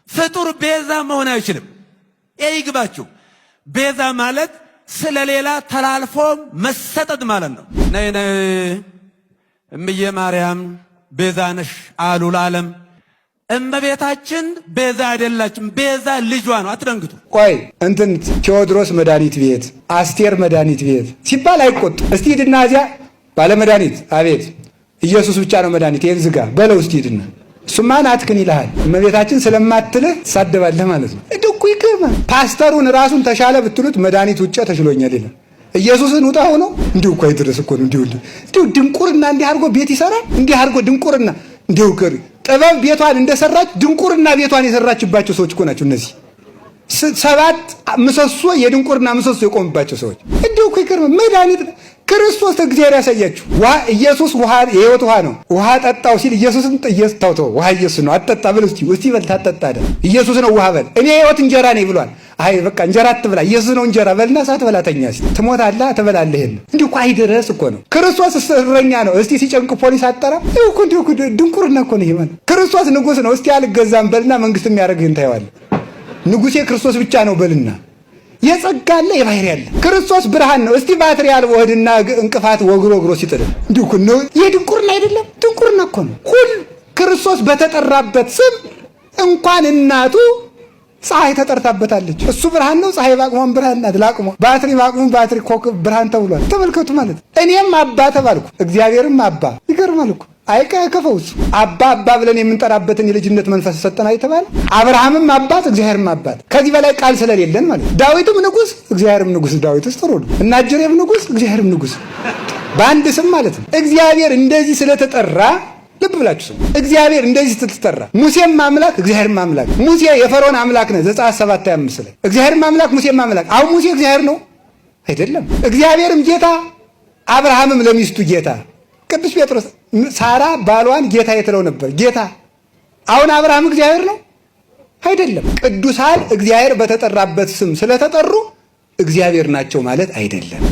ፍጡር ቤዛ መሆን አይችልም። ይግባችሁ። ቤዛ ማለት ስለሌላ ተላልፎ መሰጠት ማለት ነው። ነይ ነይ እምዬ ማርያም ቤዛ ነሽ አሉ ለዓለም። እመቤታችን ቤዛ አይደላችም። ቤዛ ልጇ ነው። አትደንግጡ። ቆይ እንትን ቴዎድሮስ መድኃኒት ቤት፣ አስቴር መድኃኒት ቤት ሲባል አይቆጡ። እስቲ ሂድና እዚያ ባለ መድኃኒት አቤት ኢየሱስ ብቻ ነው መድኃኒት፣ ይሄን ዝጋ በለው እስቲ ሂድና። እሱማ ናትክን ይልሃል። እመቤታችን ስለማትልህ ትሳደባለህ ማለት ነው። እኮ ይገርማል። ፓስተሩን ራሱን ተሻለ ብትሉት መድኃኒት ውጭ ተሽሎኛል ይላል። ኢየሱስን ውጣ ሆኖ እንዲሁ እኮ አይደረስ እኮ ነው። እንዲሁ ድንቁርና እንዲህ አድርጎ ቤት ይሰራል። እንዲህ አድርጎ ድንቁርና እንዲሁ ከሪ ጥበብ ቤቷን እንደሰራች ድንቁርና ቤቷን የሰራችባቸው ሰዎች እኮ ናቸው እነዚህ 7 ምሰሶ የድንቁርና ምሰሶ የቆምባቸው ሰዎች። እንዲሁ እኮ ይገርማል። መድኃኒት ክርስቶስ እግዚአብሔር ያሳያችሁ። ኢየሱስ ውሃ የሕይወት ውሃ ነው። ውሃ ጠጣው ሲል ኢየሱስን ተው ውሃ ኢየሱስ ነው አትጠጣ ብል እስቲ በል ታጠጣ አይደል? ኢየሱስ ነው ውሃ በል። እኔ የሕይወት እንጀራ ነኝ ብሏል። አይ በቃ እንጀራ አትብላ ኢየሱስ ነው እንጀራ በልና ሳትበላተኛ እስቲ ትሞታለህ ትበላለህ። ይሄን እንዲሁ እኮ አይደረስ እኮ ነው። ክርስቶስ እረኛ ነው። እስቲ ሲጨንቅ ፖሊስ አጠራ እኮ እንዲሁ ድንቁርና እኮ ነው። ይሄ ማለት ክርስቶስ ንጉሥ ነው። እስቲ አልገዛም በልና መንግስት የሚያደርግህን ታየዋለህ። ንጉሴ ክርስቶስ ብቻ ነው በልና የጸጋለ የባህር ያለ ክርስቶስ ብርሃን ነው። እስቲ ባትሪ ያልበው ሄድና እንቅፋት ወግሮ ሲጥል እንዲሁ እኮ ነው። የድንቁርና አይደለም ድንቁርና እኮ ነው። ሁሉ ክርስቶስ በተጠራበት ስም እንኳን እናቱ ፀሐይ ተጠርታበታለች። እሱ ብርሃን ነው። ፀሐይ ባቅሟን ብርሃን ናት። ላቅሟ ባትሪ ባቅሙ ባትሪ ኮከብ ብርሃን ተብሏል። ተመልከቱ ማለት እኔም አባ ተባልኩ እግዚአብሔርም አባ። ይገርማል እኮ አይከፈውስ አባ ብለን የምንጠራበትን የልጅነት መንፈስ ሰጠና የተባለ አብርሃምም አባት እግዚአብሔርም አባት። ከዚህ በላይ ቃል ስለሌለን ማለት ዳዊትም ንጉስ እግዚአብሔርም ንጉስ። ዳዊትስ ጥሩ ነው። እና ጀሬም ንጉስ እግዚአብሔርም ንጉስ በአንድ ስም ማለት ነው። እግዚአብሔር እንደዚህ ስለተጠራ ልብ ብላችሁ ስሙ። እግዚአብሔር እንደዚህ ስለተጠራ ሙሴም አምላክ እግዚአብሔርም አምላክ። ሙሴ የፈርዖን አምላክ ነው ዘጸአት 7:25 ላይ እግዚአብሔርም አምላክ ሙሴም አምላክ። አሁን ሙሴ እግዚአብሔር ነው አይደለም? እግዚአብሔርም ጌታ አብርሃምም ለሚስቱ ጌታ። ቅዱስ ጴጥሮስ ሳራ ባሏን ጌታ የትለው ነበር ጌታ። አሁን አብርሃም እግዚአብሔር ነው አይደለም? ቅዱሳን እግዚአብሔር በተጠራበት ስም ስለተጠሩ እግዚአብሔር ናቸው ማለት አይደለም።